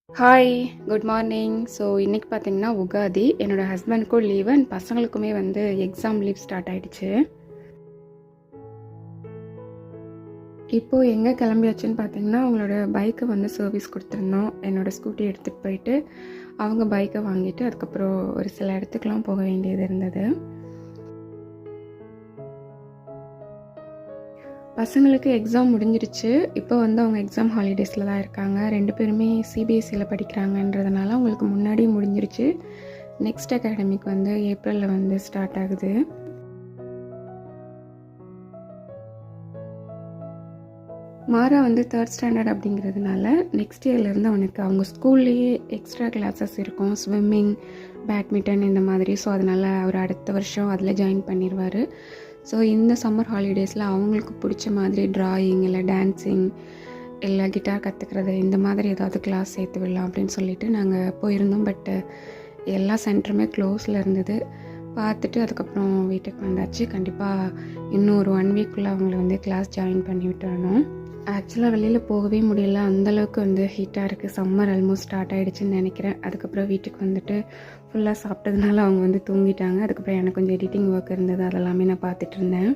Hi, good morning. So இன்றைக்கி பார்த்தீங்கன்னா உகாதி. என்னோடய ஹஸ்பண்டுக்கும் லீவு அண்ட் பசங்களுக்குமே வந்து எக்ஸாம் லீவ் ஸ்டார்ட் ஆகிடுச்சு. இப்போது எங்கே கிளம்பியாச்சுன்னு பார்த்தீங்கன்னா அவங்களோட பைக்கை வந்து சர்வீஸ் கொடுத்துருந்தோம். என்னோடய ஸ்கூட்டி எடுத்துகிட்டு போயிட்டு அவங்க பைக்கை வாங்கிட்டு அதுக்கப்புறம் ஒரு சில இடத்துக்குலாம் போக வேண்டியது இருந்தது. பசங்களுக்கு எக்ஸாம் முடிஞ்சிருச்சு. இப்போ வந்து அவங்க எக்ஸாம் ஹாலிடேஸில் தான் இருக்காங்க. 2 பேருமே சிபிஎஸ்சியில் படிக்கிறாங்கன்றதுனால அவங்களுக்கு முன்னாடி முடிஞ்சிருச்சு. நெக்ஸ்ட் அகாடமிக் வந்து ஏப்ரலில் வந்து ஸ்டார்ட் ஆகுது. மாறா வந்து 3rd ஸ்டாண்டர்ட் அப்படிங்கிறதுனால நெக்ஸ்ட் இயர்லேருந்து அவனுக்கு அவங்க ஸ்கூல்லேயே எக்ஸ்ட்ரா கிளாஸஸ் இருக்கும், ஸ்விம்மிங், பேட்மிண்டன் இந்த மாதிரி. ஸோ அதனால் அவர் அடுத்த வருஷம் அதில் ஜாயின் பண்ணிடுவார். ஸோ இந்த சம்மர் ஹாலிடேஸில் அவங்களுக்கு பிடிச்ச மாதிரி ட்ராயிங் இல்லை டான்ஸிங் இல்லை கிட்டார் கற்றுக்கிறது இந்த மாதிரி ஏதாவது கிளாஸ் சேர்த்து விடலாம் அப்படின்னு சொல்லிட்டு நாங்கள் போயிருந்தோம். பட்டு எல்லா சென்டருமே க்ளோஸில் இருந்தது. பார்த்துட்டு அதுக்கப்புறம் வீட்டுக்கு வந்தாச்சு. கண்டிப்பாக இன்னும் ஒரு 1 வீக்குள்ளே அவங்கள வந்து கிளாஸ் ஜாயின் பண்ணி விட்டுறணும். ஆக்சுவலாக வெளியில் போகவே முடியல, அந்தளவுக்கு வந்து ஹீட்டாக இருக்குது. சம்மர் ஆல்மோஸ்ட் ஸ்டார்ட் ஆகிடுச்சின்னு நினைக்கிறேன். அதுக்கப்புறம் வீட்டுக்கு வந்துட்டு ஃபுல்லாக சாப்பிட்டதுனால அவங்க வந்து தூங்கிட்டாங்க. அதுக்கப்புறம் எனக்கு கொஞ்சம் எடிட்டிங் ஒர்க் இருந்தது, அதெல்லாமே நான் பார்த்துட்டு இருந்தேன்.